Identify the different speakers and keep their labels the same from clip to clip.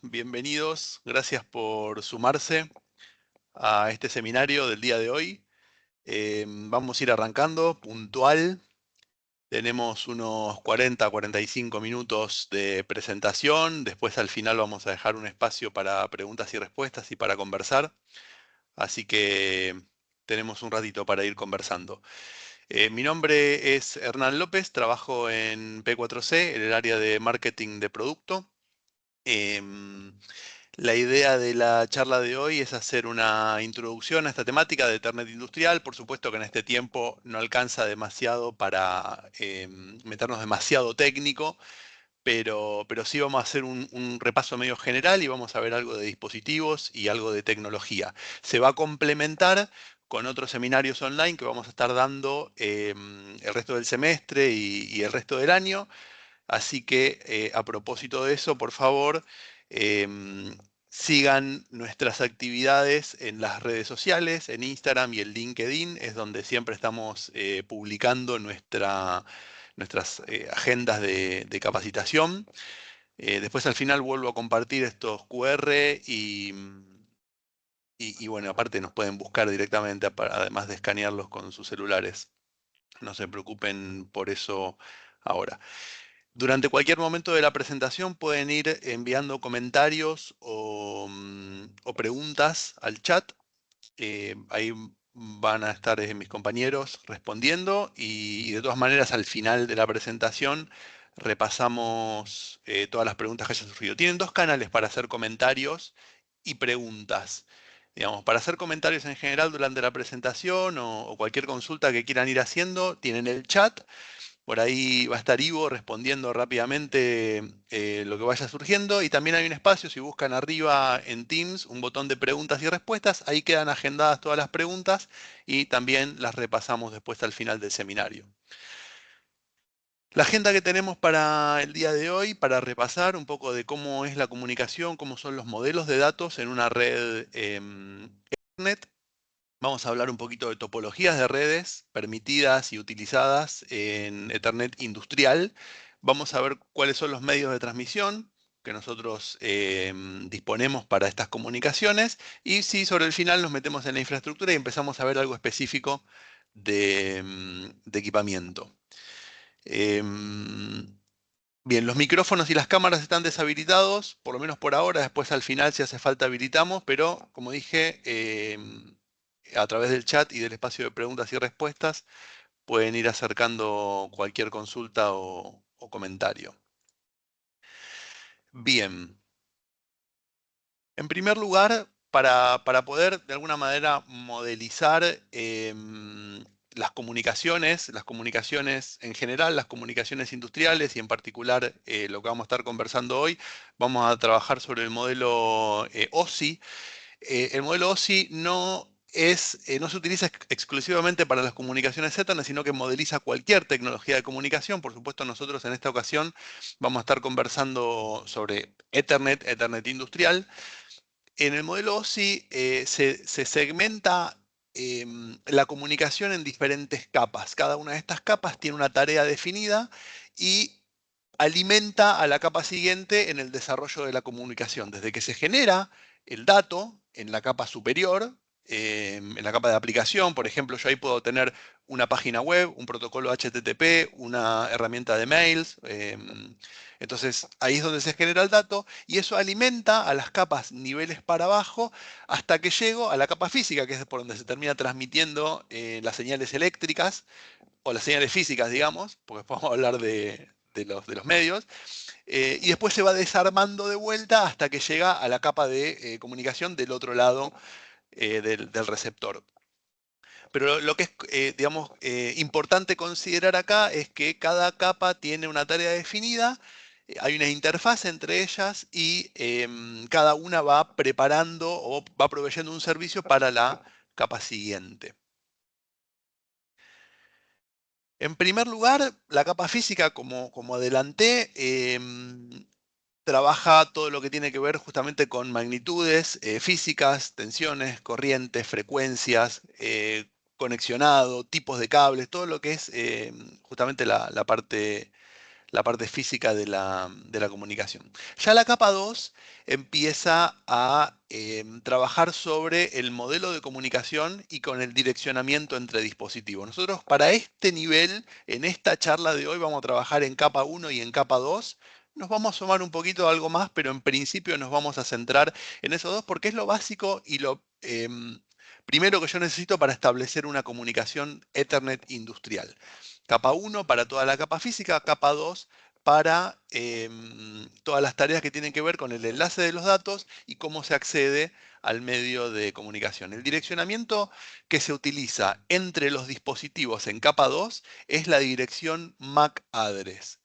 Speaker 1: Bienvenidos, gracias por sumarse a este seminario del día de hoy. Vamos a ir arrancando puntual. Tenemos unos 40-45 minutos de presentación. Después al final vamos a dejar un espacio para preguntas y respuestas y para conversar. Así que tenemos un ratito para ir conversando. Mi nombre es Hernán López, trabajo en P4C, en el área de marketing de producto. Em, La idea de la charla de hoy es hacer una introducción a esta temática de Ethernet industrial. Por supuesto que en este tiempo no alcanza demasiado para meternos demasiado técnico, pero sí vamos a hacer un repaso medio general y vamos a ver algo de dispositivos y algo de tecnología. Se va a complementar con otros seminarios online que vamos a estar dando el resto del semestre y el resto del año. Así que a propósito de eso, por favor, em, sigan nuestras actividades en las redes sociales, en Instagram y en LinkedIn, es donde siempre estamos publicando nuestras agendas de capacitación. Después al final vuelvo a compartir estos QR y bueno, aparte nos pueden buscar directamente, además de escanearlos con sus celulares. No se preocupen por eso ahora. Durante cualquier momento de la presentación pueden ir enviando comentarios o preguntas al chat. Ahí van a estar mis compañeros respondiendo y de todas maneras al final de la presentación repasamos todas las preguntas que hayan surgido. Tienen dos canales para hacer comentarios y preguntas. Digamos, para hacer comentarios en general durante la presentación o cualquier consulta que quieran ir haciendo, tienen el chat. Por ahí va a estar Ivo respondiendo rápidamente lo que vaya surgiendo. Y también hay un espacio, si buscan arriba en Teams, un botón de preguntas y respuestas. Ahí quedan agendadas todas las preguntas y también las repasamos después al final del seminario. La agenda que tenemos para el día de hoy, para repasar un poco de cómo es la comunicación, cómo son los modelos de datos en una red Ethernet. Vamos a hablar un poquito de topologías de redes permitidas y utilizadas en Ethernet industrial. Vamos a ver cuáles son los medios de transmisión que nosotros disponemos para estas comunicaciones y si sobre el final nos metemos en la infraestructura y empezamos a ver algo específico de equipamiento. Em, Bien, los micrófonos y las cámaras están deshabilitados, por lo menos por ahora, después al final si hace falta habilitamos, pero como dije, a través del chat y del espacio de preguntas y respuestas pueden ir acercando cualquier consulta o comentario. Bien, en primer lugar, para poder de alguna manera modelizar las comunicaciones en general, las comunicaciones industriales y en particular lo que vamos a estar conversando hoy, vamos a trabajar sobre el modelo OSI. El modelo OSI no se utiliza exclusivamente para las comunicaciones Ethernet, sino que modeliza cualquier tecnología de comunicación. Por supuesto, nosotros en esta ocasión vamos a estar conversando sobre Ethernet, Ethernet industrial. En el modelo OSI se segmenta la comunicación en diferentes capas. Cada una de estas capas tiene una tarea definida y alimenta a la capa siguiente en el desarrollo de la comunicación. Desde que se genera el dato en la capa superior, en la capa de aplicación, por ejemplo, yo ahí puedo tener una página web, un protocolo HTTP, una herramienta de mails. Entonces ahí es donde se genera el dato y eso alimenta a las capas niveles para abajo hasta que llego a la capa física, que es por donde se termina transmitiendo las señales eléctricas o las señales físicas, digamos, porque podemos hablar de los medios, y después se va desarmando de vuelta hasta que llega a la capa de comunicación del otro lado del receptor. Pero lo que es, digamos, importante considerar acá es que cada capa tiene una tarea definida, hay una interfaz entre ellas y cada una va preparando o va proveyendo un servicio para la capa siguiente. En primer lugar, la capa física, como adelanté, trabaja todo lo que tiene que ver justamente con magnitudes físicas, tensiones, corrientes, frecuencias, conexionado, tipos de cables, todo lo que es justamente la parte la parte física de la comunicación. Ya la capa 2 empieza a trabajar sobre el modelo de comunicación y con el direccionamiento entre dispositivos. Nosotros para este nivel, en esta charla de hoy, vamos a trabajar en capa 1 y en capa 2. Nos vamos a sumar un poquito a algo más, pero en principio nos vamos a centrar en esos dos porque es lo básico y lo primero que yo necesito para establecer una comunicación Ethernet industrial. Capa 1 para toda la capa física, capa 2 para todas las tareas que tienen que ver con el enlace de los datos y cómo se accede al medio de comunicación. El direccionamiento que se utiliza entre los dispositivos en capa 2 es la dirección MAC address,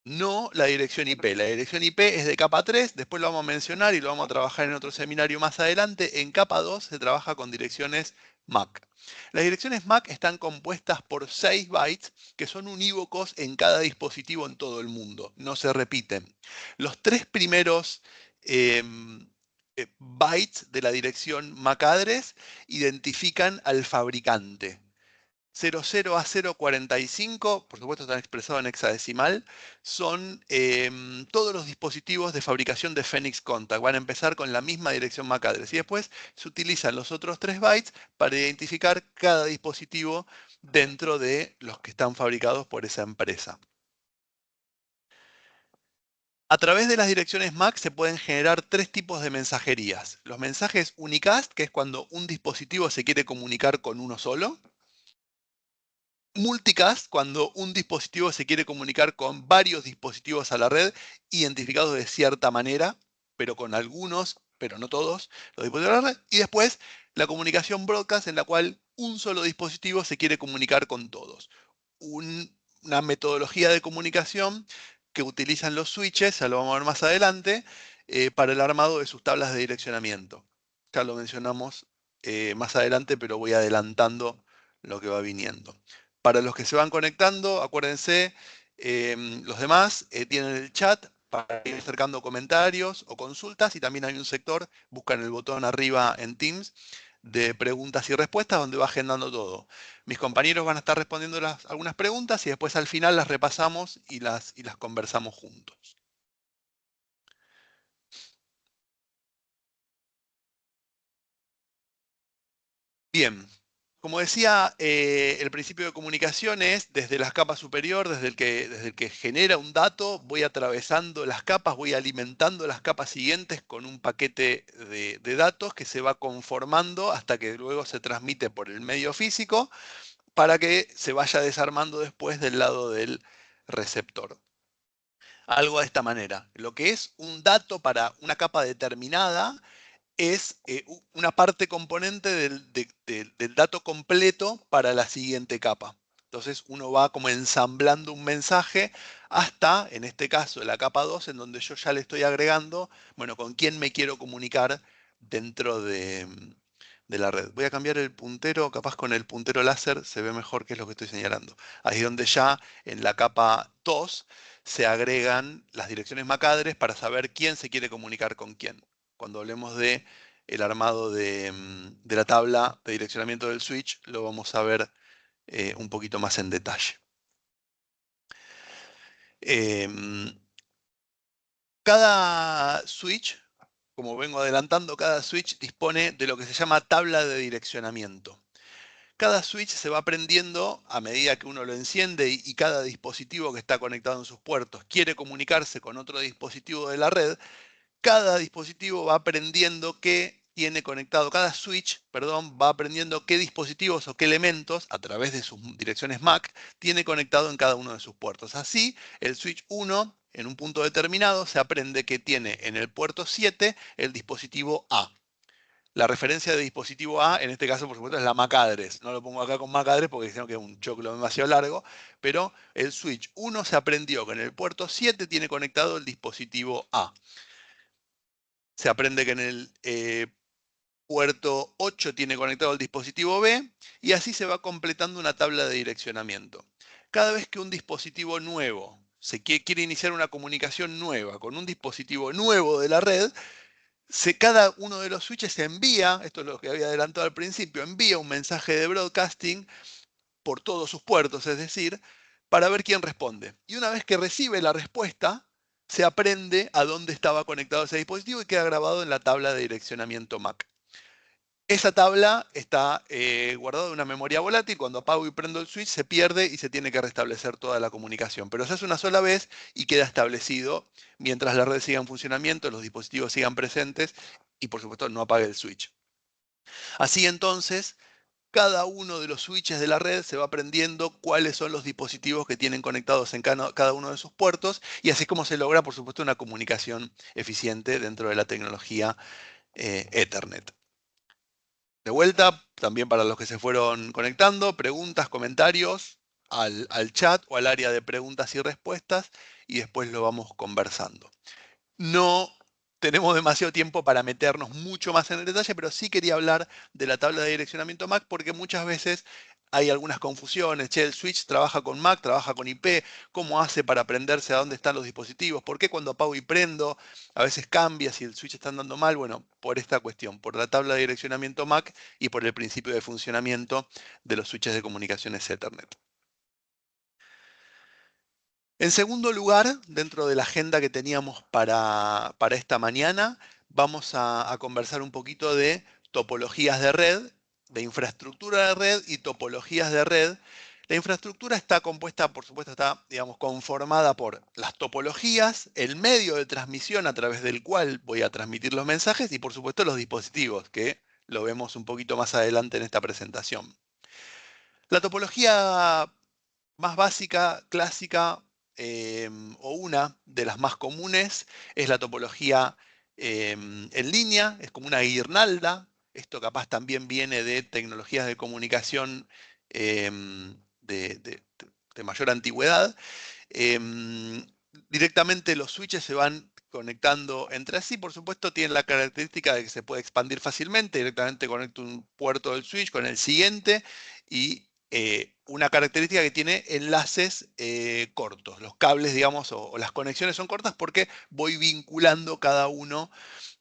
Speaker 1: no la dirección IP. La dirección IP es de capa 3, después lo vamos a mencionar y lo vamos a trabajar en otro seminario más adelante. En capa 2 se trabaja con direcciones MAC. Las direcciones MAC están compuestas por 6 bytes que son unívocos en cada dispositivo en todo el mundo, no se repiten. Los 3 primeros bytes de la dirección MAC address identifican al fabricante. 00 a 045, por supuesto están expresados en hexadecimal, son todos los dispositivos de fabricación de Phoenix Contact. Van a empezar con la misma dirección MAC address y después se utilizan los otros 3 bytes para identificar cada dispositivo dentro de los que están fabricados por esa empresa. A través de las direcciones MAC se pueden generar 3 tipos de mensajerías. Los mensajes unicast, que es cuando un dispositivo se quiere comunicar con uno solo. Multicast, cuando un dispositivo se quiere comunicar con varios dispositivos a la red, identificados de cierta manera, pero con algunos, pero no todos, los dispositivos a la red. Y después, la comunicación broadcast, en la cual un solo dispositivo se quiere comunicar con todos. Una metodología de comunicación que utilizan los switches, ya lo vamos a ver más adelante, para el armado de sus tablas de direccionamiento. Ya lo mencionamos más adelante, pero voy adelantando lo que va viniendo. Para los que se van conectando, acuérdense, los demás tienen el chat para ir acercando comentarios o consultas y también hay un sector, buscan el botón arriba en Teams, de preguntas y respuestas donde va agendando todo. Mis compañeros van a estar respondiendo algunas preguntas y después al final las repasamos y las conversamos juntos. Bien, como decía, el principio de comunicación es desde las capas superior, desde el que genera un dato, voy atravesando las capas, voy alimentando las capas siguientes con un paquete de datos que se va conformando hasta que luego se transmite por el medio físico para que se vaya desarmando después del lado del receptor. Algo de esta manera. Lo que es un dato para una capa determinada es una parte componente del dato completo para la siguiente capa. Entonces uno va como ensamblando un mensaje hasta, en este caso, la capa 2, en donde yo ya le estoy agregando, bueno, con quién me quiero comunicar dentro de la red. Voy a cambiar el puntero, capaz con el puntero láser se ve mejor qué es lo que estoy señalando. Ahí es donde ya en la capa 2 se agregan las direcciones MAC address para saber quién se quiere comunicar con quién. Cuando hablemos de el armado de la tabla de direccionamiento del switch, lo vamos a ver un poquito más en detalle. Cada switch, como vengo adelantando, cada switch dispone de lo que se llama tabla de direccionamiento. Cada switch se va aprendiendo a medida que uno lo enciende y cada dispositivo que está conectado en sus puertos quiere comunicarse con otro dispositivo de la red. Cada dispositivo va aprendiendo qué tiene conectado, cada switch, perdón, va aprendiendo qué dispositivos o qué elementos, a través de sus direcciones MAC, tiene conectado en cada uno de sus puertos. Así, el switch 1, en un punto determinado, se aprende que tiene en el puerto 7 el dispositivo A. La referencia de dispositivo A, en este caso, por supuesto, es la MAC address. No lo pongo acá con MAC address porque creo que es un choclo demasiado largo, pero el switch 1 se aprendió que en el puerto 7 tiene conectado el dispositivo A. Se aprende que en el puerto 8 tiene conectado el dispositivo B y así se va completando una tabla de direccionamiento. Cada vez que un dispositivo nuevo quiere iniciar una comunicación nueva con un dispositivo nuevo de la red, cada uno de los switches envía, esto es lo que había adelantado al principio, envía un mensaje de broadcasting por todos sus puertos, es decir, para ver quién responde. Y una vez que recibe la respuesta, se aprende a dónde estaba conectado ese dispositivo y queda grabado en la tabla de direccionamiento MAC. Esa tabla está guardada en una memoria volátil. Cuando apago y prendo el switch se pierde y se tiene que restablecer toda la comunicación. Pero se hace una sola vez y queda establecido mientras la red siga en funcionamiento, los dispositivos sigan presentes y por supuesto no apague el switch. Así entonces, cada uno de los switches de la red se va aprendiendo cuáles son los dispositivos que tienen conectados en cada uno de sus puertos y así es como se logra, por supuesto, una comunicación eficiente dentro de la tecnología Ethernet. De vuelta, también para los que se fueron conectando, preguntas, comentarios al chat o al área de preguntas y respuestas y después lo vamos conversando. No tenemos demasiado tiempo para meternos mucho más en el detalle, pero sí quería hablar de la tabla de direccionamiento MAC porque muchas veces hay algunas confusiones. Che, el switch trabaja con MAC, trabaja con IP, ¿cómo hace para aprenderse a dónde están los dispositivos? ¿Por qué cuando apago y prendo a veces cambia si el switch está andando mal? Bueno, por esta cuestión, por la tabla de direccionamiento MAC y por el principio de funcionamiento de los switches de comunicaciones Ethernet. En segundo lugar, dentro de la agenda que teníamos para esta mañana, vamos a conversar un poquito de topologías de red, de infraestructura de red y topologías de red. La infraestructura está compuesta, por supuesto, está, digamos, conformada por las topologías, el medio de transmisión a través del cual voy a transmitir los mensajes y, por supuesto, los dispositivos, que lo vemos un poquito más adelante en esta presentación. La topología más básica, clásica, o una de las más comunes es la topología en línea, es como una guirnalda. Esto capaz también viene de tecnologías de comunicación de mayor antigüedad. Directamente los switches se van conectando entre sí. Por supuesto, tienen la característica de que se puede expandir fácilmente. Directamente conecto un puerto del switch con el siguiente y una característica que tiene enlaces cortos. Los cables, digamos, o las conexiones son cortas porque voy vinculando cada uno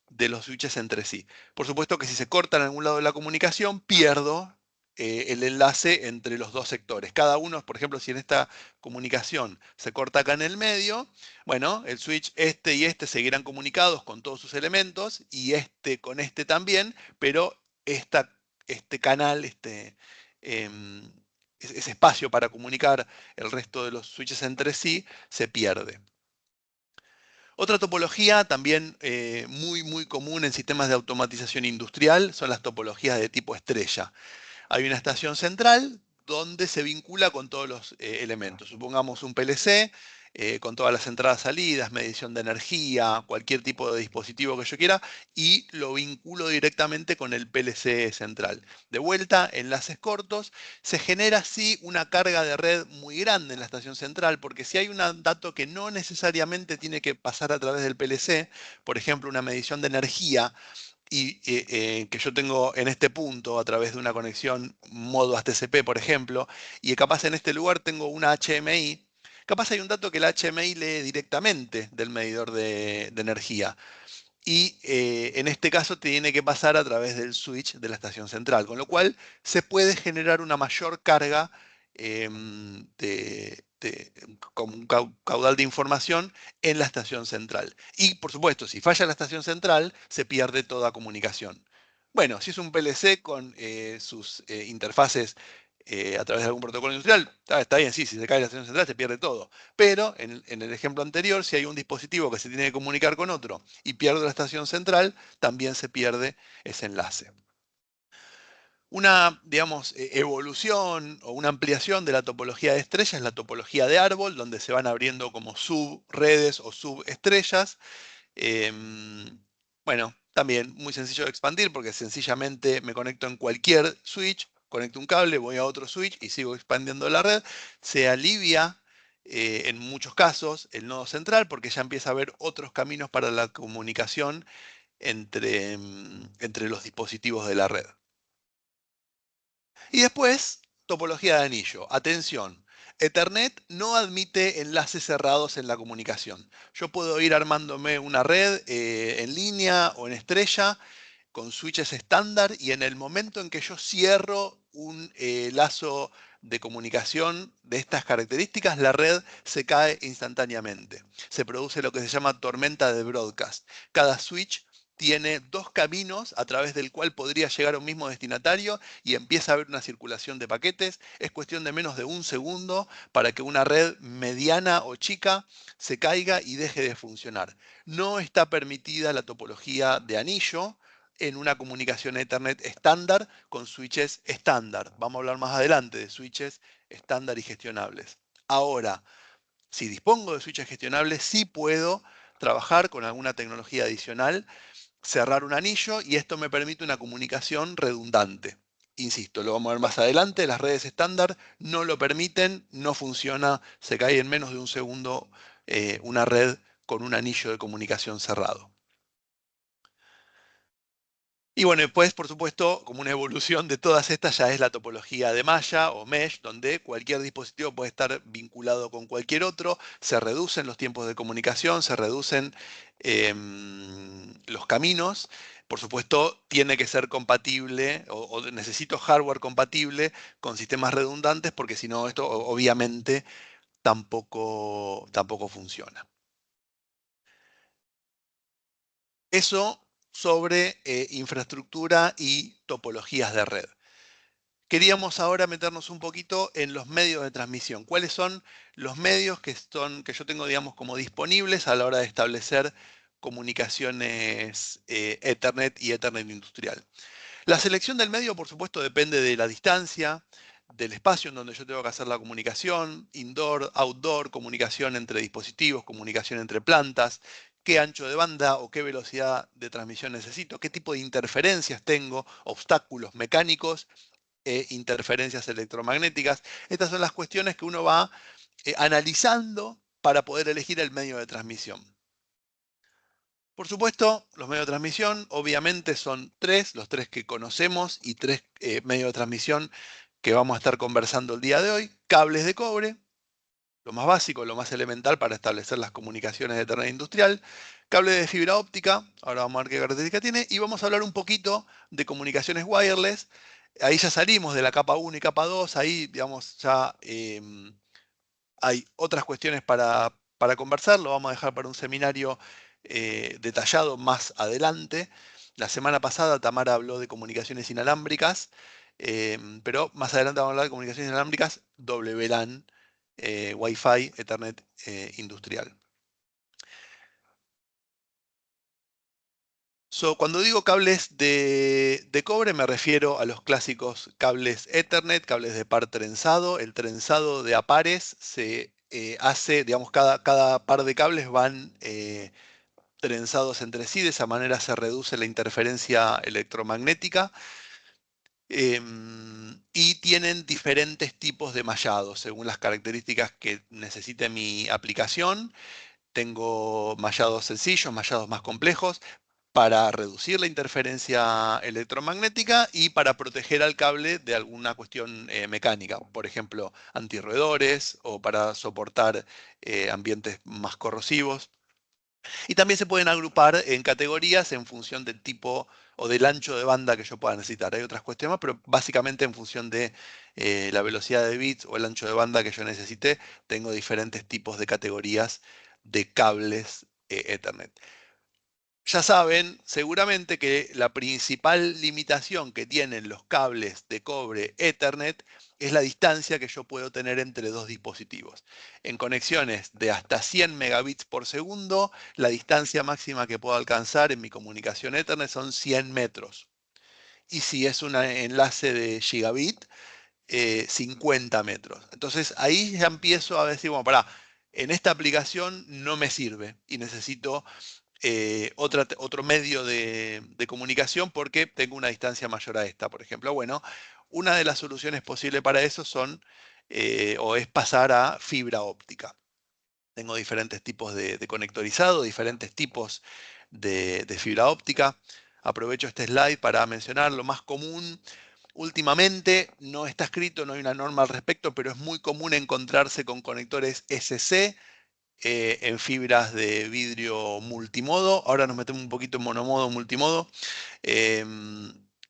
Speaker 1: de los switches entre sí. Por supuesto que si se corta en algún lado de la comunicación, pierdo el enlace entre los dos sectores. Cada uno, por ejemplo, si en esta comunicación se corta acá en el medio, bueno, el switch este y este seguirán comunicados con todos sus elementos y este con este también, pero este canal, ese espacio para comunicar el resto de los switches entre sí, se pierde. Otra topología también muy común en sistemas de automatización industrial son las topologías de tipo estrella. Hay una estación central donde se vincula con todos los elementos. Supongamos un PLC con todas las entradas-salidas, medición de energía, cualquier tipo de dispositivo que yo quiera, y lo vinculo directamente con el PLC central. De vuelta, enlaces cortos, se genera así una carga de red muy grande en la estación central, porque si hay un dato que no necesariamente tiene que pasar a través del PLC, por ejemplo, una medición de energía, y que yo tengo en este punto a través de una conexión modo HTTP, por ejemplo, y capaz en este lugar tengo una HMI, capaz hay un dato que la HMI lee directamente del medidor de energía. Y en este caso tiene que pasar a través del switch de la estación central, con lo cual se puede generar una mayor carga como un caudal de información en la estación central. Y por supuesto, si falla la estación central, se pierde toda comunicación. Bueno, si es un PLC con sus interfaces a través de algún protocolo industrial, está bien, sí, si se cae la estación central se pierde todo. Pero en el ejemplo anterior, si hay un dispositivo que se tiene que comunicar con otro y pierdo la estación central, también se pierde ese enlace. Una, digamos, evolución o una ampliación de la topología de estrella es la topología de árbol, donde se van abriendo como subredes o subestrellas. Bueno, también muy sencillo de expandir porque sencillamente me conecto en cualquier switch, conecto un cable, voy a otro switch y sigo expandiendo la red. Se alivia en muchos casos el nodo central porque ya empieza a haber otros caminos para la comunicación entre los dispositivos de la red. Y después, topología de anillo. Atención, Ethernet no admite enlaces cerrados en la comunicación. Yo puedo ir armándome una red en línea o en estrella con switches estándar y en el momento en que yo cierro un lazo de comunicación de estas características, la red se cae instantáneamente. Se produce lo que se llama tormenta de broadcast. Cada switch tiene dos caminos a través del cual podría llegar a un mismo destinatario y empieza a haber una circulación de paquetes. Es cuestión de menos de un segundo para que una red mediana o chica se caiga y deje de funcionar. No está permitida la topología de anillo en una comunicación Ethernet estándar con switches estándar. Vamos a hablar más adelante de switches estándar y gestionables. Ahora, si dispongo de switches gestionables, sí puedo trabajar con alguna tecnología adicional, cerrar un anillo y esto me permite una comunicación redundante. Insisto, lo vamos a ver más adelante, las redes estándar no lo permiten, no funciona, se cae en menos de un segundo una red con un anillo de comunicación cerrado. Y bueno, después, por supuesto, como una evolución de todas estas ya es la topología de malla o mesh, donde cualquier dispositivo puede estar vinculado con cualquier otro, se reducen los tiempos de comunicación, se reducen los caminos. Por supuesto, tiene que ser compatible o necesito hardware compatible con sistemas redundantes, porque si no, esto obviamente tampoco funciona. Eso sobre infraestructura y topologías de red. Queríamos ahora meternos un poquito en los medios de transmisión. ¿Cuáles son los medios que yo tengo, digamos, como disponibles a la hora de establecer comunicaciones Ethernet y Ethernet industrial? La selección del medio, por supuesto, depende de la distancia, del espacio en donde yo tengo que hacer la comunicación, indoor, outdoor, comunicación entre dispositivos, comunicación entre plantas, qué ancho de banda o qué velocidad de transmisión necesito, qué tipo de interferencias tengo, obstáculos mecánicos e interferencias electromagnéticas. Estas son las cuestiones que uno va analizando para poder elegir el medio de transmisión. Por supuesto, los medios de transmisión obviamente son tres, los tres que conocemos y tres medios de transmisión que vamos a estar conversando el día de hoy. Cables de cobre, lo más básico, lo más elemental para establecer las comunicaciones de Ethernet industrial. Cable de fibra óptica, ahora vamos a ver qué característica tiene. Y vamos a hablar un poquito de comunicaciones wireless. Ahí ya salimos de la capa 1 y capa 2, ahí digamos ya hay otras cuestiones para conversar, lo vamos a dejar para un seminario detallado más adelante. La semana pasada Tamara habló de comunicaciones inalámbricas, pero más adelante vamos a hablar de comunicaciones inalámbricas WLAN, Wi-Fi, Ethernet industrial. Cuando digo cables de cobre me refiero a los clásicos cables Ethernet, cables de par trenzado. El trenzado de a pares se hace, digamos, cada par de cables van trenzados entre sí, de esa manera se reduce la interferencia electromagnética. Y tienen diferentes tipos de mallado según las características que necesite mi aplicación. Tengo mallados sencillos, mallados más complejos, para reducir la interferencia electromagnética y para proteger al cable de alguna cuestión mecánica, por ejemplo, antirroedores o para soportar ambientes más corrosivos. Y también se pueden agrupar en categorías en función del tipo o del ancho de banda que yo pueda necesitar. Hay otras cuestiones más, pero básicamente en función de la velocidad de bits o el ancho de banda que yo necesite, tengo diferentes tipos de categorías de cables Ethernet. Ya saben seguramente que la principal limitación que tienen los cables de cobre Ethernet es la distancia que yo puedo tener entre dos dispositivos. En conexiones de hasta 100 megabits por segundo, la distancia máxima que puedo alcanzar en mi comunicación Ethernet son 100 metros. Y si es un enlace de gigabit, 50 metros. Entonces ahí ya empiezo a decir, bueno, pará, en esta aplicación no me sirve y necesito otro medio de comunicación porque tengo una distancia mayor a esta, por ejemplo. Bueno, una de las soluciones posibles para eso o es pasar a fibra óptica. Tengo diferentes tipos de conectorizado, diferentes tipos de fibra óptica. Aprovecho este slide para mencionar lo más común. Últimamente no está escrito, no hay una norma al respecto, pero es muy común encontrarse con conectores SC en fibras de vidrio multimodo. Ahora nos metemos un poquito en monomodo, multimodo.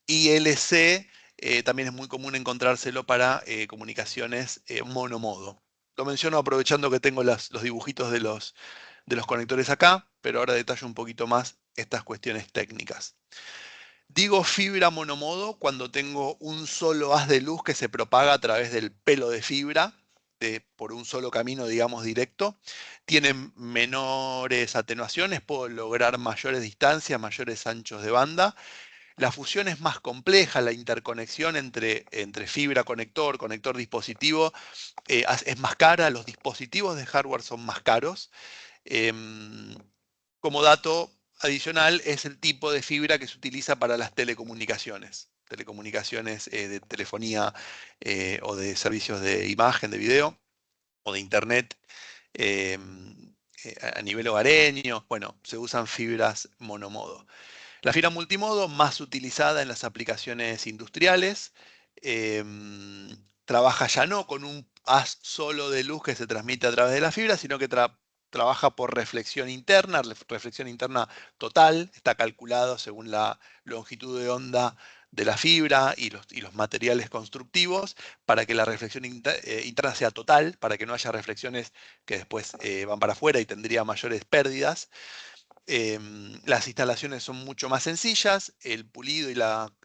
Speaker 1: ILC también es muy común encontrárselo para comunicaciones monomodo. Lo menciono aprovechando que tengo los dibujitos de los conectores acá, pero ahora detallo un poquito más estas cuestiones técnicas. Digo fibra monomodo cuando tengo un solo haz de luz que se propaga a través del pelo de fibra, por un solo camino, digamos, directo. Tienen menores atenuaciones, puedo lograr mayores distancias, mayores anchos de banda. La fusión es más compleja, la interconexión entre fibra, conector, conector dispositivo es más cara, los dispositivos de hardware son más caros. Como dato adicional, es el tipo de fibra que se utiliza para las telecomunicaciones. Telecomunicaciones de telefonía o de servicios de imagen, de video o de internet a nivel hogareño. Bueno, se usan fibras monomodo. La fibra multimodo, más utilizada en las aplicaciones industriales, trabaja ya no con un haz solo de luz que se transmite a través de la fibra, sino que trabaja por reflexión interna total, está calculado según la longitud de onda de la fibra y los materiales constructivos para que la reflexión interna sea total, para que no haya reflexiones que después van para afuera y tendría mayores pérdidas. Las instalaciones son mucho más sencillas, el pulido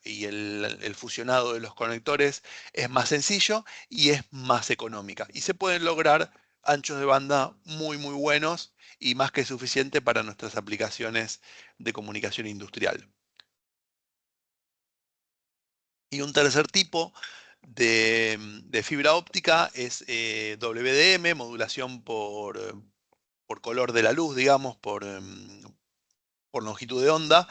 Speaker 1: y el fusionado de los conectores es más sencillo y es más económica. Y se pueden lograr anchos de banda muy muy buenos y más que suficiente para nuestras aplicaciones de comunicación industrial. Y un tercer tipo de fibra óptica es WDM, modulación por color de la luz, digamos, por longitud de onda.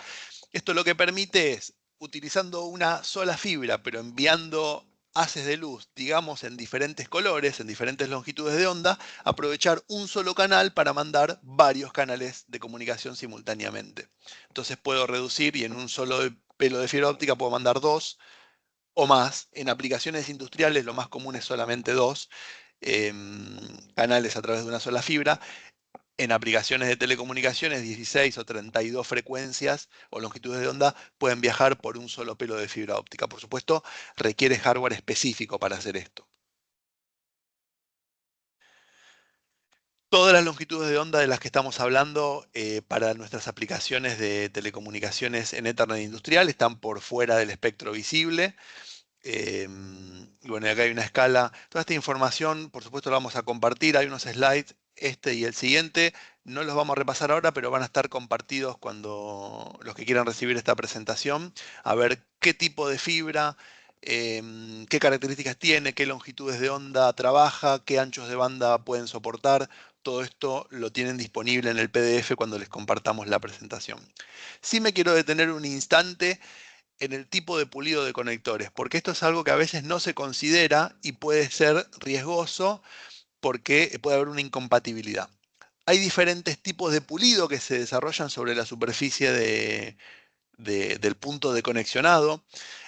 Speaker 1: Esto lo que permite es, utilizando una sola fibra, pero enviando haces de luz, digamos, en diferentes colores, en diferentes longitudes de onda, aprovechar un solo canal para mandar varios canales de comunicación simultáneamente. Entonces puedo reducir y en un solo pelo de fibra óptica puedo mandar dos o más. En aplicaciones industriales lo más común es solamente dos canales a través de una sola fibra. En aplicaciones de telecomunicaciones, 16 o 32 frecuencias o longitudes de onda pueden viajar por un solo pelo de fibra óptica. Por supuesto, requiere hardware específico para hacer esto. Todas las longitudes de onda de las que estamos hablando para nuestras aplicaciones de telecomunicaciones en Ethernet industrial están por fuera del espectro visible. Y bueno, acá hay una escala. Toda esta información, por supuesto, la vamos a compartir. Hay unos slides, este y el siguiente. No los vamos a repasar ahora, pero van a estar compartidos cuando los que quieran recibir esta presentación. A ver qué tipo de fibra, qué características tiene, qué longitudes de onda trabaja, qué anchos de banda pueden soportar. Todo esto lo tienen disponible en el PDF cuando les compartamos la presentación. Sí me quiero detener un instante en el tipo de pulido de conectores, porque esto es algo que a veces no se considera y puede ser riesgoso porque puede haber una incompatibilidad. Hay diferentes tipos de pulido que se desarrollan sobre la superficie del punto de conexionado.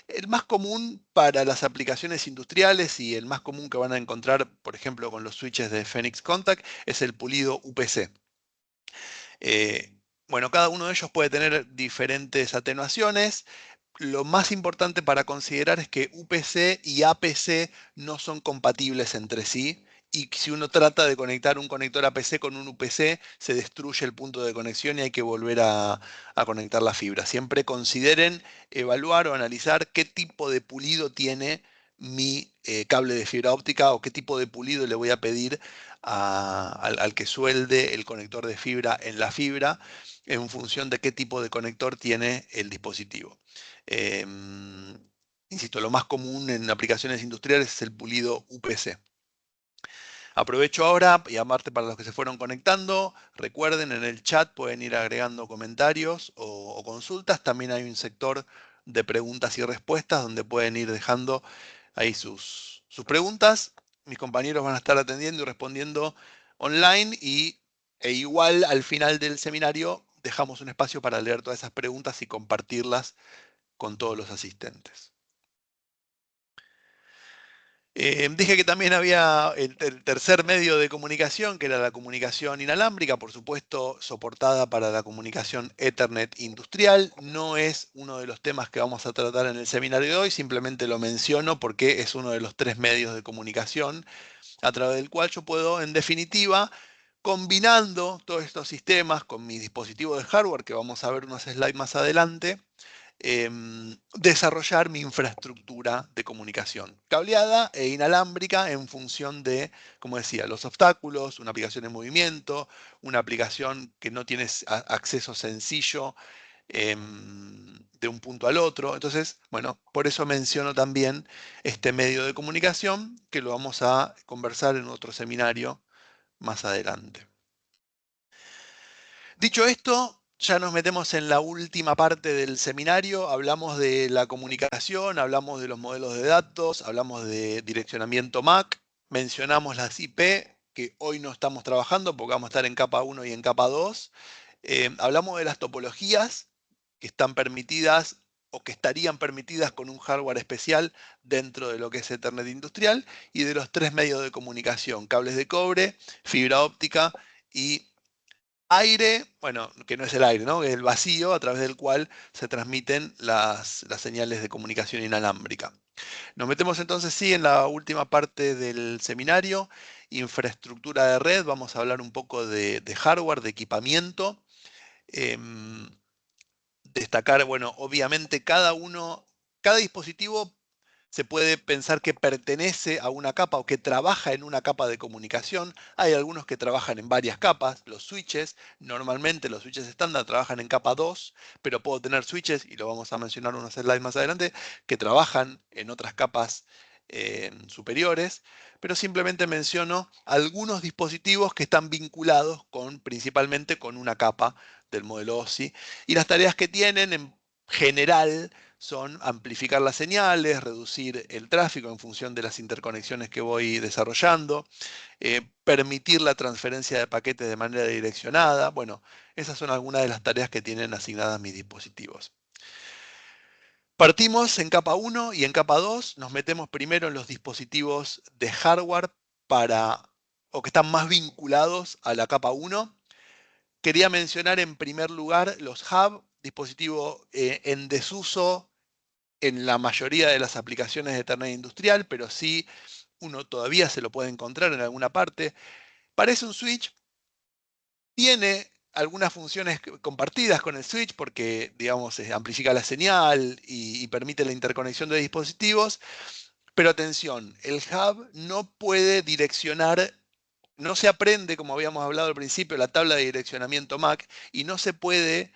Speaker 1: El más común para las aplicaciones industriales y el más común que van a encontrar, por ejemplo, con los switches de Phoenix Contact, es el pulido UPC. Bueno, cada uno de ellos puede tener diferentes atenuaciones. Lo más importante para considerar es que UPC y APC no son compatibles entre sí. Y si uno trata de conectar un conector APC con un UPC, se destruye el punto de conexión y hay que volver a conectar la fibra. Siempre consideren evaluar o analizar qué tipo de pulido tiene mi cable de fibra óptica o qué tipo de pulido le voy a pedir al que suelde el conector de fibra en la fibra en función de qué tipo de conector tiene el dispositivo. Insisto, lo más común en aplicaciones industriales es el pulido UPC. Aprovecho ahora y aparte para los que se fueron conectando, recuerden en el chat pueden ir agregando comentarios o consultas. También hay un sector de preguntas y respuestas donde pueden ir dejando ahí sus preguntas. Mis compañeros van a estar atendiendo y respondiendo online e igual al final del seminario dejamos un espacio para leer todas esas preguntas y compartirlas con todos los asistentes. Dije que también había el tercer medio de comunicación, que era la comunicación inalámbrica, por supuesto, soportada para la comunicación Ethernet industrial. No es uno de los temas que vamos a tratar en el seminario de hoy, simplemente lo menciono porque es uno de los tres medios de comunicación a través del cual yo puedo, en definitiva, combinando todos estos sistemas con mi dispositivo de hardware, que vamos a ver unos slides más adelante, desarrollar mi infraestructura de comunicación, cableada e inalámbrica en función de, como decía, los obstáculos, una aplicación en movimiento, una aplicación que no tiene acceso sencillo de un punto al otro. Entonces, bueno, por eso menciono también este medio de comunicación, que lo vamos a conversar en otro seminario más adelante. Dicho esto, ya nos metemos en la última parte del seminario. Hablamos de la comunicación, hablamos de los modelos de datos, hablamos de direccionamiento MAC, mencionamos las IP, que hoy no estamos trabajando porque vamos a estar en capa 1 y en capa 2. Hablamos de las topologías que están permitidas o que estarían permitidas con un hardware especial dentro de lo que es Ethernet industrial, y de los tres medios de comunicación: cables de cobre, fibra óptica y aire, bueno, que no es el aire, ¿no? Es el vacío a través del cual se transmiten las señales de comunicación inalámbrica. Nos metemos entonces, sí, en la última parte del seminario: infraestructura de red. Vamos a hablar un poco de hardware, de equipamiento. Em, Destacar, bueno, obviamente cada dispositivo se puede pensar que pertenece a una capa o que trabaja en una capa de comunicación. Hay algunos que trabajan en varias capas. Los switches, normalmente los switches estándar trabajan en capa 2, pero puedo tener switches, y lo vamos a mencionar unos slides más adelante, que trabajan en otras capas superiores. Pero simplemente menciono algunos dispositivos que están vinculados principalmente con una capa del modelo OSI, y las tareas que tienen en general son amplificar las señales, reducir el tráfico en función de las interconexiones que voy desarrollando, permitir la transferencia de paquetes de manera direccionada. Bueno, esas son algunas de las tareas que tienen asignadas mis dispositivos. Partimos en capa 1 y en capa 2 nos metemos primero en los dispositivos de hardware o que están más vinculados a la capa 1. Quería mencionar en primer lugar los hub, dispositivo en desuso en la mayoría de las aplicaciones de Ethernet industrial, pero sí uno todavía se lo puede encontrar en alguna parte. Parece un switch, tiene algunas funciones compartidas con el switch porque, digamos, amplifica la señal y permite la interconexión de dispositivos, pero atención, el hub no puede direccionar. No se aprende, como habíamos hablado al principio, la tabla de direccionamiento MAC, y no puede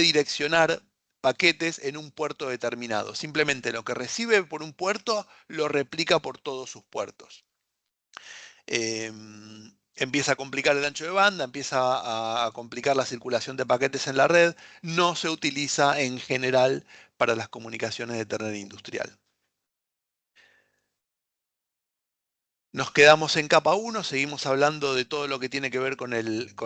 Speaker 1: direccionar paquetes en un puerto determinado. Simplemente lo que recibe por un puerto lo replica por todos sus puertos. Empieza a complicar el ancho de banda, empieza a complicar la circulación de paquetes en la red. No se utiliza en general para las comunicaciones de Ethernet industrial. Nos quedamos en capa 1, seguimos hablando de todo lo que tiene que ver con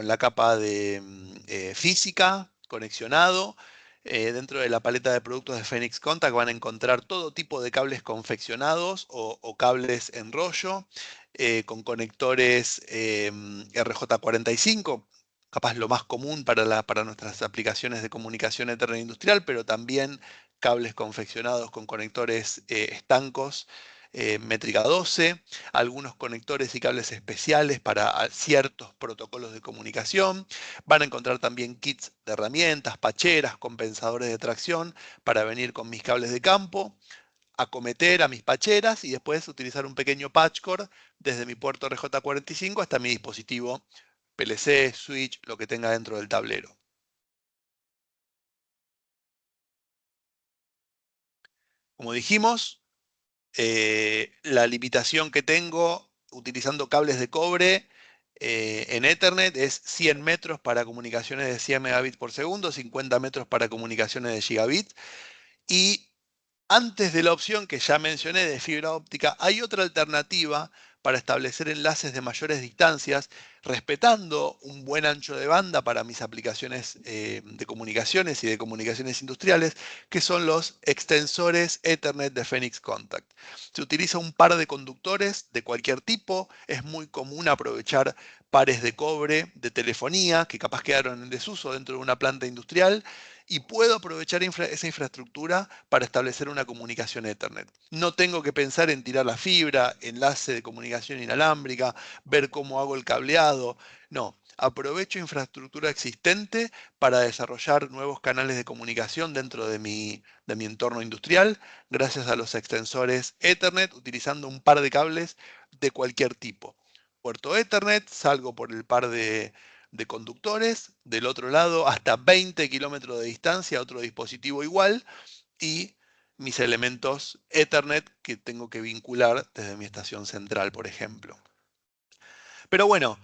Speaker 1: la capa de física, conexionado. Dentro de la paleta de productos de Phoenix Contact van a encontrar todo tipo de cables confeccionados o cables en rollo, con conectores RJ45, capaz lo más común para nuestras aplicaciones de comunicación Ethernet industrial, pero también cables confeccionados con conectores estancos métrica 12, algunos conectores y cables especiales para ciertos protocolos de comunicación. Van a encontrar también kits de herramientas, pacheras, compensadores de tracción para venir con mis cables de campo, acometer a mis pacheras y después utilizar un pequeño patch cord desde mi puerto RJ45 hasta mi dispositivo PLC, switch, lo que tenga dentro del tablero. Como dijimos, la limitación que tengo utilizando cables de cobre en Ethernet es 100 metros para comunicaciones de 100 megabits por segundo, 50 metros para comunicaciones de gigabit. Y antes de la opción que ya mencioné de fibra óptica, hay otra alternativa para establecer enlaces de mayores distancias, respetando un buen ancho de banda para mis aplicaciones de comunicaciones y de comunicaciones industriales, que son los extensores Ethernet de Phoenix Contact. Se utiliza un par de conductores de cualquier tipo. Es muy común aprovechar pares de cobre de telefonía que capaz quedaron en desuso dentro de una planta industrial, y puedo aprovechar esa infraestructura para establecer una comunicación Ethernet. No tengo que pensar en tirar la fibra, enlace de comunicación inalámbrica, ver cómo hago el cableado. No, aprovecho infraestructura existente para desarrollar nuevos canales de comunicación dentro de mi entorno industrial, gracias a los extensores Ethernet, utilizando un par de cables de cualquier tipo. Puerto Ethernet, salgo por el par de conductores, del otro lado hasta 20 kilómetros de distancia, otro dispositivo igual, y mis elementos Ethernet que tengo que vincular desde mi estación central, por ejemplo. Pero bueno,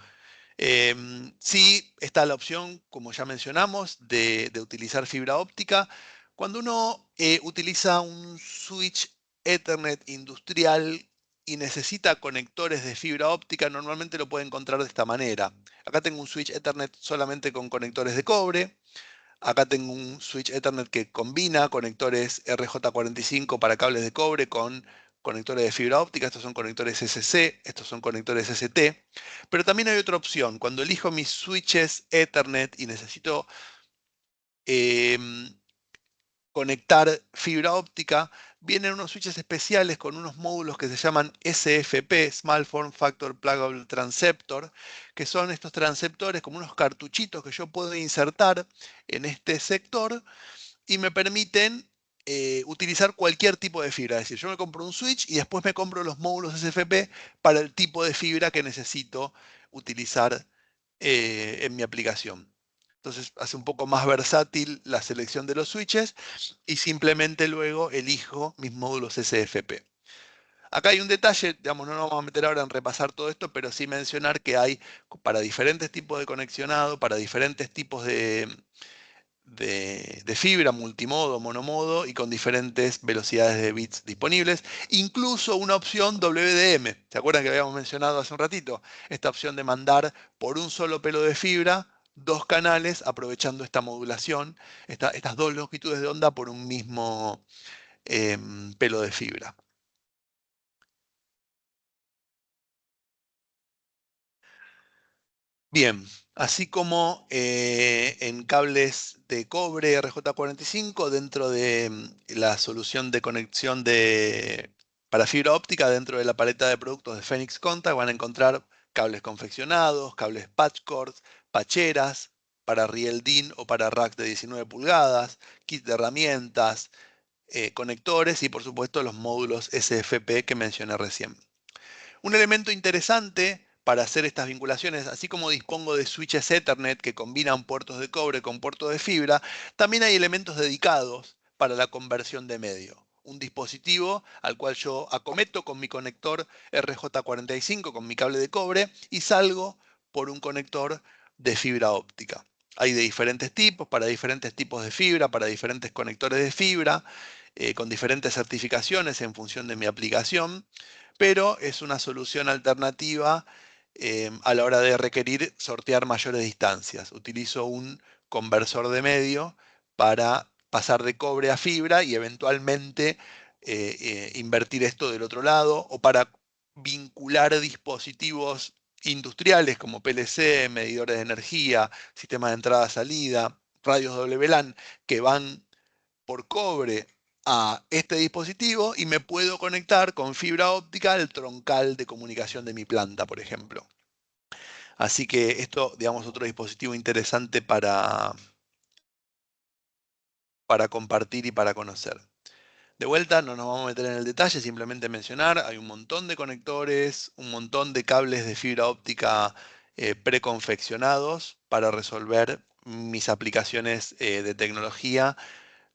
Speaker 1: sí está la opción, como ya mencionamos, de utilizar fibra óptica. Cuando uno utiliza un switch Ethernet industrial y necesita conectores de fibra óptica, normalmente lo puede encontrar de esta manera. Acá tengo un switch Ethernet solamente con conectores de cobre. Acá tengo un switch Ethernet que combina conectores RJ45 para cables de cobre con conectores de fibra óptica. Estos son conectores SC, estos son conectores ST. Pero también hay otra opción. Cuando elijo mis switches Ethernet y necesito em, conectar fibra óptica, vienen unos switches especiales con unos módulos que se llaman SFP, Small Form Factor Pluggable Transceptor, que son estos transceptores como unos cartuchitos que yo puedo insertar en este sector y me permiten utilizar cualquier tipo de fibra. Es decir, yo me compro un switch y después me compro los módulos SFP para el tipo de fibra que necesito utilizar en mi aplicación. Entonces hace un poco más versátil la selección de los switches y simplemente luego elijo mis módulos SFP. Acá hay un detalle, digamos, no nos vamos a meter ahora en repasar todo esto, pero sí mencionar que hay para diferentes tipos de conexionado, para diferentes tipos de fibra, multimodo, monomodo y con diferentes velocidades de bits disponibles. Incluso una opción WDM. ¿Se acuerdan que habíamos mencionado hace un ratito? Esta opción de mandar por un solo pelo de fibra dos canales aprovechando esta modulación, estas dos longitudes de onda por un mismo pelo de fibra. Bien, así como en cables de cobre RJ45, dentro de la solución de conexión para fibra óptica, dentro de la paleta de productos de Phoenix Contact, van a encontrar cables confeccionados, cables patch cords, pacheras para riel DIN o para racks de 19 pulgadas, kit de herramientas, conectores y por supuesto los módulos SFP que mencioné recién. Un elemento interesante para hacer estas vinculaciones, así como dispongo de switches Ethernet que combinan puertos de cobre con puertos de fibra, también hay elementos dedicados para la conversión de medio. Un dispositivo al cual yo acometo con mi conector RJ45 con mi cable de cobre y salgo por un conector de fibra óptica. Hay de diferentes tipos, para diferentes tipos de fibra, para diferentes conectores de fibra, con diferentes certificaciones en función de mi aplicación, pero es una solución alternativa a la hora de requerir sortear mayores distancias. Utilizo un conversor de medio para pasar de cobre a fibra y eventualmente invertir esto del otro lado, o para vincular dispositivos industriales como PLC, medidores de energía, sistemas de entrada-salida, radios WLAN que van por cobre a este dispositivo y me puedo conectar con fibra óptica al troncal de comunicación de mi planta, por ejemplo. Así que esto, digamos, otro dispositivo interesante para compartir y para conocer. De vuelta, no nos vamos a meter en el detalle, simplemente mencionar, hay un montón de conectores, un montón de cables de fibra óptica preconfeccionados para resolver mis aplicaciones de tecnología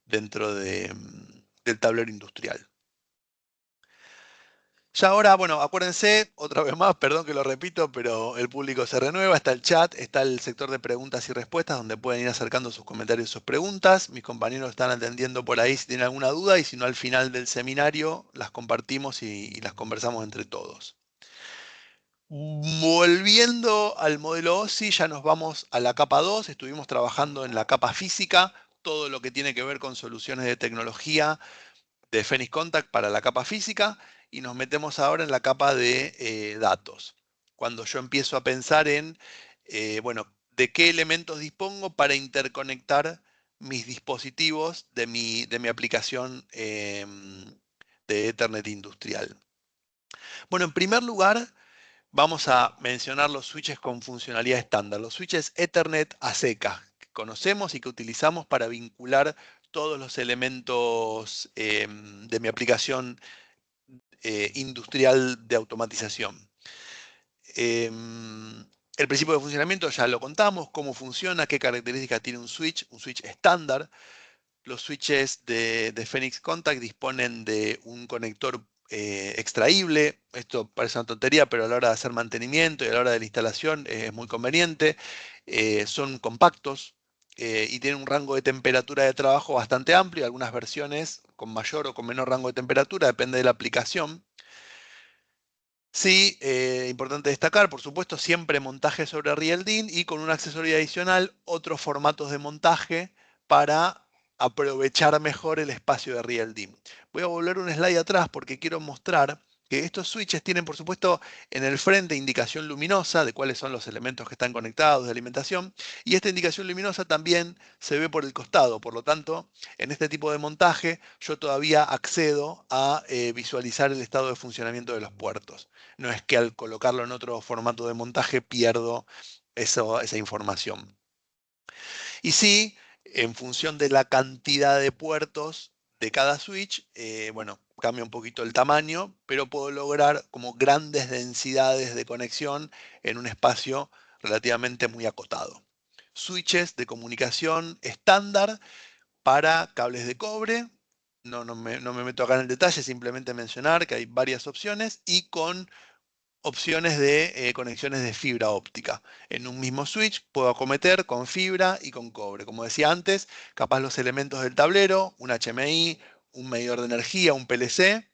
Speaker 1: dentro del tablero industrial. Ya ahora, bueno, acuérdense, otra vez más, perdón que lo repito, pero el público se renueva, está el chat, está el sector de preguntas y respuestas, donde pueden ir acercando sus comentarios y sus preguntas. Mis compañeros están atendiendo por ahí si tienen alguna duda, y si no, al final del seminario las compartimos y las conversamos entre todos. Volviendo al modelo OSI, ya nos vamos a la capa 2. Estuvimos trabajando en la capa física, todo lo que tiene que ver con soluciones de tecnología de Phoenix Contact para la capa física, y nos metemos ahora en la capa de datos. Cuando yo empiezo a pensar en, bueno, de qué elementos dispongo para interconectar mis dispositivos de mi aplicación de Ethernet industrial. Bueno, en primer lugar, vamos a mencionar los switches con funcionalidad estándar, los switches Ethernet a secas, que conocemos y que utilizamos para vincular todos los elementos de mi aplicación industrial de automatización. El principio de funcionamiento ya lo contamos, cómo funciona, qué características tiene un switch estándar. Los switches de Phoenix Contact disponen de un conector extraíble. Esto parece una tontería, pero a la hora de hacer mantenimiento y a la hora de la instalación es muy conveniente. Son compactos y tienen un rango de temperatura de trabajo bastante amplio. Algunas versiones con mayor o con menor rango de temperatura, depende de la aplicación. Sí, importante destacar, por supuesto, siempre montaje sobre RealDIN y con un accesorio adicional, otros formatos de montaje para aprovechar mejor el espacio de RealDIN. Voy a volver un slide atrás porque quiero mostrar que estos switches tienen, por supuesto, en el frente indicación luminosa de cuáles son los elementos que están conectados de alimentación, y esta indicación luminosa también se ve por el costado. Por lo tanto, en este tipo de montaje yo todavía accedo a visualizar el estado de funcionamiento de los puertos. No es que al colocarlo en otro formato de montaje pierdo esa información. Y sí, en función de la cantidad de puertos de cada switch, bueno, cambia un poquito el tamaño, pero puedo lograr como grandes densidades de conexión en un espacio relativamente muy acotado. Switches de comunicación estándar para cables de cobre. No me meto acá en el detalle, simplemente mencionar que hay varias opciones y con opciones de conexiones de fibra óptica. En un mismo switch puedo acometer con fibra y con cobre. Como decía antes, capaz los elementos del tablero, un HMI, un medidor de energía, un PLC,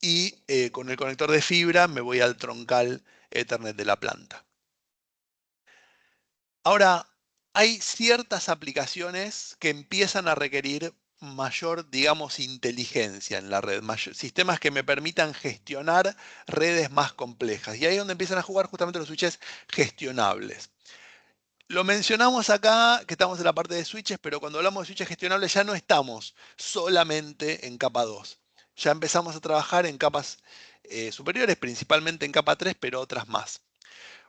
Speaker 1: y con el conector de fibra me voy al troncal Ethernet de la planta. Ahora, hay ciertas aplicaciones que empiezan a requerir mayor, digamos, inteligencia en la red, sistemas que me permitan gestionar redes más complejas. Y ahí es donde empiezan a jugar justamente los switches gestionables. Lo mencionamos acá, que estamos en la parte de switches, pero cuando hablamos de switches gestionables ya no estamos solamente en capa 2. Ya empezamos a trabajar en capas superiores, principalmente en capa 3, pero otras más.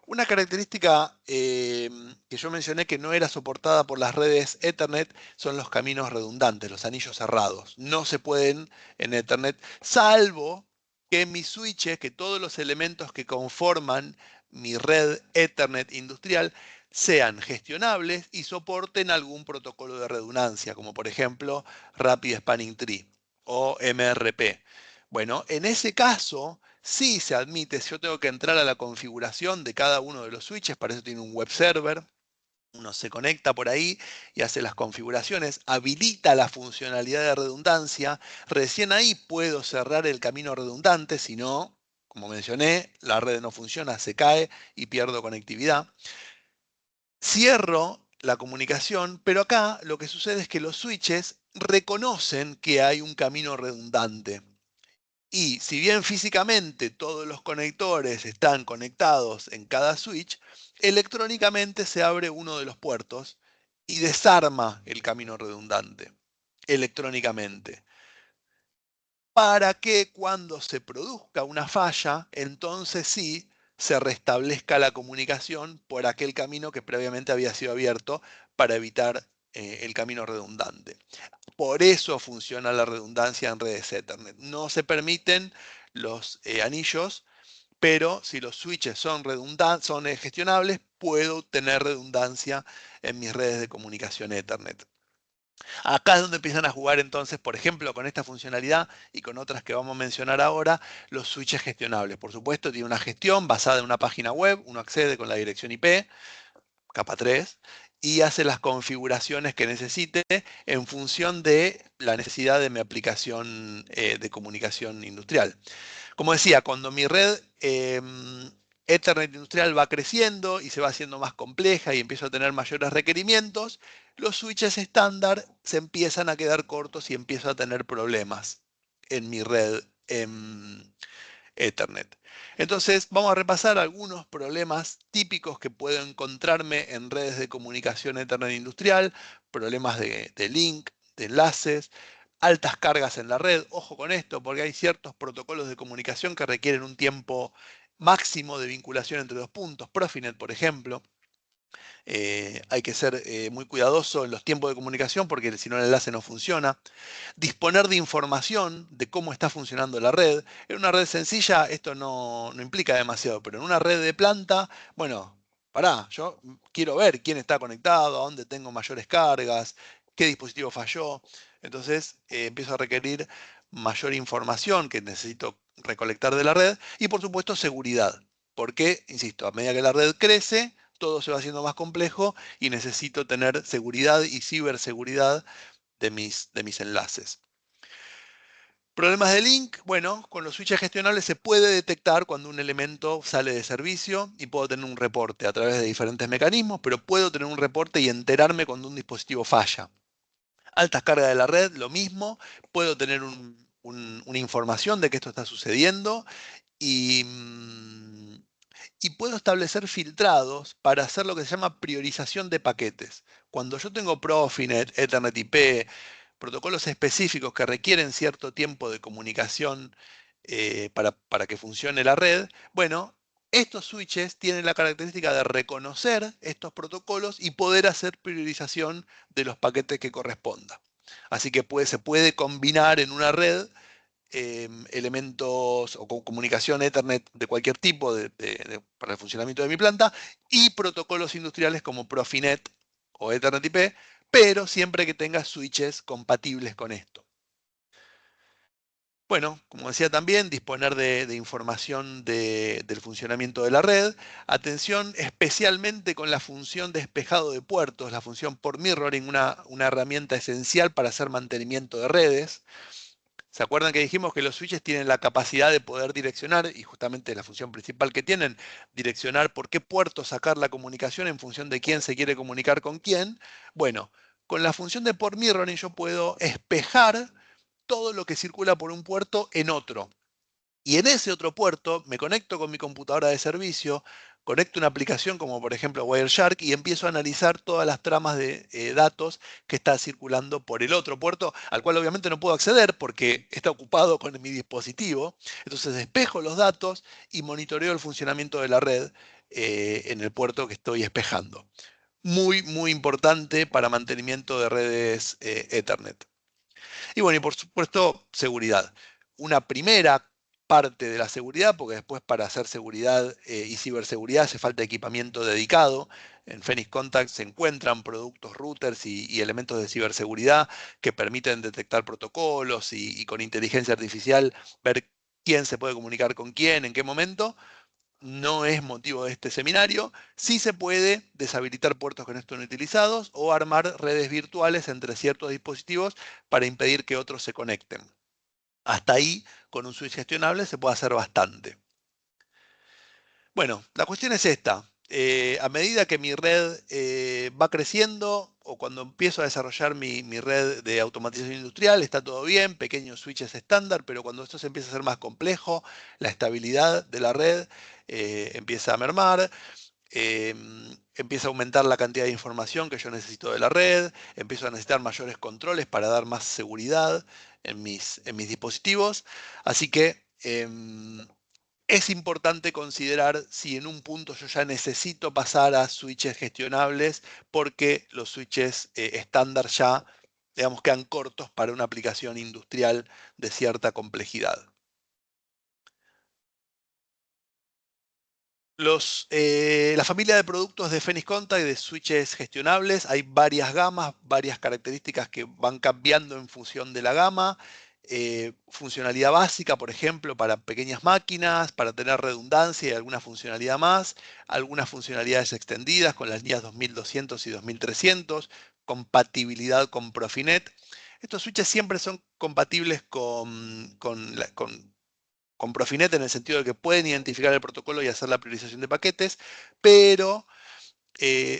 Speaker 1: Una característica que yo mencioné que no era soportada por las redes Ethernet son los caminos redundantes, los anillos cerrados. No se pueden en Ethernet, salvo que mis switches, que todos los elementos que conforman mi red Ethernet industrial sean gestionables y soporten algún protocolo de redundancia, como por ejemplo Rapid Spanning Tree o MRP. Bueno, en ese caso, sí se admite, si yo tengo que entrar a la configuración de cada uno de los switches, para eso tiene un web server, uno se conecta por ahí y hace las configuraciones, habilita la funcionalidad de redundancia, recién ahí puedo cerrar el camino redundante, si no, como mencioné, la red no funciona, se cae y pierdo conectividad. Cierro la comunicación, pero acá lo que sucede es que los switches reconocen que hay un camino redundante. Y si bien físicamente todos los conectores están conectados en cada switch, electrónicamente se abre uno de los puertos y desarma el camino redundante electrónicamente, para que cuando se produzca una falla, entonces sí se restablezca la comunicación por aquel camino que previamente había sido abierto para evitar el camino redundante. Por eso funciona la redundancia en redes Ethernet. No se permiten los anillos, pero si los switches son gestionables, puedo tener redundancia en mis redes de comunicación Ethernet. Acá es donde empiezan a jugar entonces, por ejemplo, con esta funcionalidad y con otras que vamos a mencionar ahora, los switches gestionables. Por supuesto, tiene una gestión basada en una página web, uno accede con la dirección IP, capa 3, y hace las configuraciones que necesite en función de la necesidad de mi aplicación de comunicación industrial. Como decía, cuando mi red Ethernet industrial va creciendo y se va haciendo más compleja y empiezo a tener mayores requerimientos, los switches estándar se empiezan a quedar cortos y empiezo a tener problemas en mi red Ethernet. Entonces, vamos a repasar algunos problemas típicos que puedo encontrarme en redes de comunicación Ethernet industrial, problemas de link, de enlaces, altas cargas en la red. Ojo con esto, porque hay ciertos protocolos de comunicación que requieren un tiempo máximo de vinculación entre dos puntos. Profinet, por ejemplo. Hay que ser muy cuidadoso en los tiempos de comunicación porque si no el enlace no funciona. Disponer de información de cómo está funcionando la red. En una red sencilla esto no implica demasiado, pero en una red de planta, bueno, pará, yo quiero ver quién está conectado, a dónde tengo mayores cargas, qué dispositivo falló. Entonces empiezo a requerir mayor información que necesito recolectar de la red y por supuesto seguridad. Porque, insisto, a medida que la red crece, todo se va haciendo más complejo y necesito tener seguridad y ciberseguridad de mis enlaces. Problemas de link, bueno, con los switches gestionables se puede detectar cuando un elemento sale de servicio y puedo tener un reporte a través de diferentes mecanismos, pero puedo tener un reporte y enterarme cuando un dispositivo falla. Altas cargas de la red, lo mismo, puedo tener una información de que esto está sucediendo y, y puedo establecer filtrados para hacer lo que se llama priorización de paquetes. Cuando yo tengo Profinet, Ethernet IP, protocolos específicos que requieren cierto tiempo de comunicación para que funcione la red, bueno, estos switches tienen la característica de reconocer estos protocolos y poder hacer priorización de los paquetes que corresponda. Así que se puede combinar en una red elementos o comunicación Ethernet de cualquier tipo para el funcionamiento de mi planta y protocolos industriales como Profinet o Ethernet IP, pero siempre que tenga switches compatibles con esto. Bueno, como decía también, disponer de información del funcionamiento de la red. Atención especialmente con la función de despejado de puertos, la función por mirroring, una herramienta esencial para hacer mantenimiento de redes. ¿Se acuerdan que dijimos que los switches tienen la capacidad de poder direccionar, y justamente la función principal que tienen, direccionar por qué puerto sacar la comunicación en función de quién se quiere comunicar con quién? Bueno, con la función de port mirroring yo puedo espejar todo lo que circula por un puerto en otro. Y en ese otro puerto me conecto con mi computadora de servicio, conecto una aplicación como por ejemplo Wireshark y empiezo a analizar todas las tramas de datos que están circulando por el otro puerto, al cual obviamente no puedo acceder porque está ocupado con mi dispositivo. Entonces despejo los datos y monitoreo el funcionamiento de la red en el puerto que estoy espejando. Muy, muy importante para mantenimiento de redes Ethernet. Y bueno, y por supuesto, seguridad. Una primera parte de la seguridad, porque después para hacer seguridad y ciberseguridad hace falta equipamiento dedicado. En Phoenix Contact se encuentran productos, routers y elementos de ciberseguridad que permiten detectar protocolos y con inteligencia artificial ver quién se puede comunicar con quién, en qué momento. No es motivo de este seminario. Sí se puede deshabilitar puertos que no estén utilizados o armar redes virtuales entre ciertos dispositivos para impedir que otros se conecten. Hasta ahí, con un switch gestionable se puede hacer bastante. Bueno, la cuestión es esta. A medida que mi red va creciendo o cuando empiezo a desarrollar mi red de automatización industrial, está todo bien, pequeños switches estándar, pero cuando esto se empieza a hacer más complejo, la estabilidad de la red empieza a mermar, empieza a aumentar la cantidad de información que yo necesito de la red, empiezo a necesitar mayores controles para dar más seguridad en mis dispositivos. Así que es importante considerar si en un punto yo ya necesito pasar a switches gestionables porque los switches estándar ya, digamos, quedan cortos para una aplicación industrial de cierta complejidad. La familia de productos de Phoenix Contact y de switches gestionables, hay varias gamas, varias características que van cambiando en función de la gama. Funcionalidad básica, por ejemplo, para pequeñas máquinas, para tener redundancia y alguna funcionalidad más. Algunas funcionalidades extendidas con las líneas 2200 y 2300. Compatibilidad con Profinet. Estos switches siempre son compatibles con con Profinet en el sentido de que pueden identificar el protocolo y hacer la priorización de paquetes, pero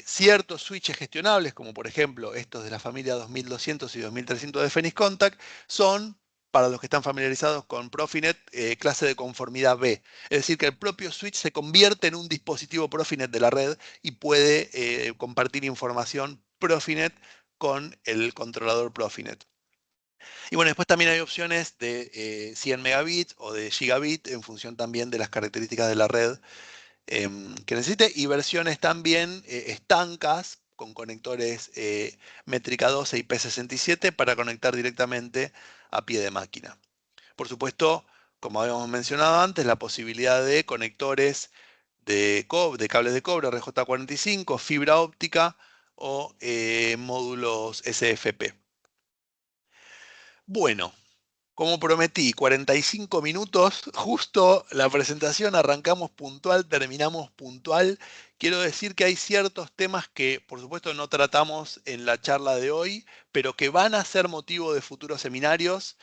Speaker 1: ciertos switches gestionables, como por ejemplo estos de la familia 2200 y 2300 de Phoenix Contact, son, para los que están familiarizados con Profinet, clase de conformidad B. Es decir, que el propio switch se convierte en un dispositivo Profinet de la red y puede compartir información Profinet con el controlador Profinet. Y bueno, después también hay opciones de 100 megabits o de gigabit en función también de las características de la red que necesite, y versiones también estancas con conectores métrica 12 y P67 para conectar directamente a pie de máquina. Por supuesto, como habíamos mencionado antes, la posibilidad de conectores de cables de cobre RJ45, fibra óptica o módulos SFP. Bueno, como prometí, 45 minutos, justo la presentación, arrancamos puntual, terminamos puntual. Quiero decir que hay ciertos temas que, por supuesto, no tratamos en la charla de hoy, pero que van a ser motivo de futuros seminarios.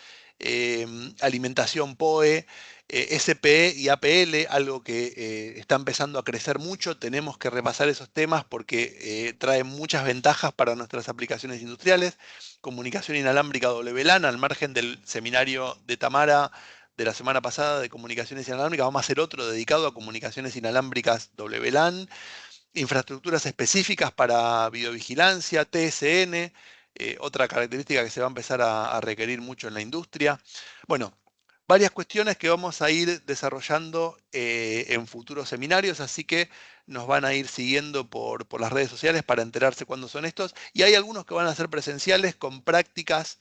Speaker 1: Alimentación POE, SPE y APL, algo que está empezando a crecer mucho. Tenemos que repasar esos temas porque traen muchas ventajas para nuestras aplicaciones industriales. Comunicación inalámbrica WLAN, al margen del seminario de Tamara de la semana pasada de comunicaciones inalámbricas, vamos a hacer otro dedicado a comunicaciones inalámbricas WLAN, infraestructuras específicas para videovigilancia, TSN, otra característica que se va a empezar a requerir mucho en la industria. Bueno, varias cuestiones que vamos a ir desarrollando en futuros seminarios, así que nos van a ir siguiendo por las redes sociales para enterarse cuándo son estos. Y hay algunos que van a ser presenciales con prácticas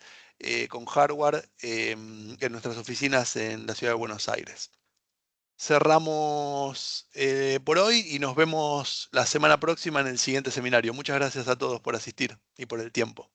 Speaker 1: con hardware en nuestras oficinas en la ciudad de Buenos Aires. Cerramos por hoy y nos vemos la semana próxima en el siguiente seminario. Muchas gracias a todos por asistir y por el tiempo.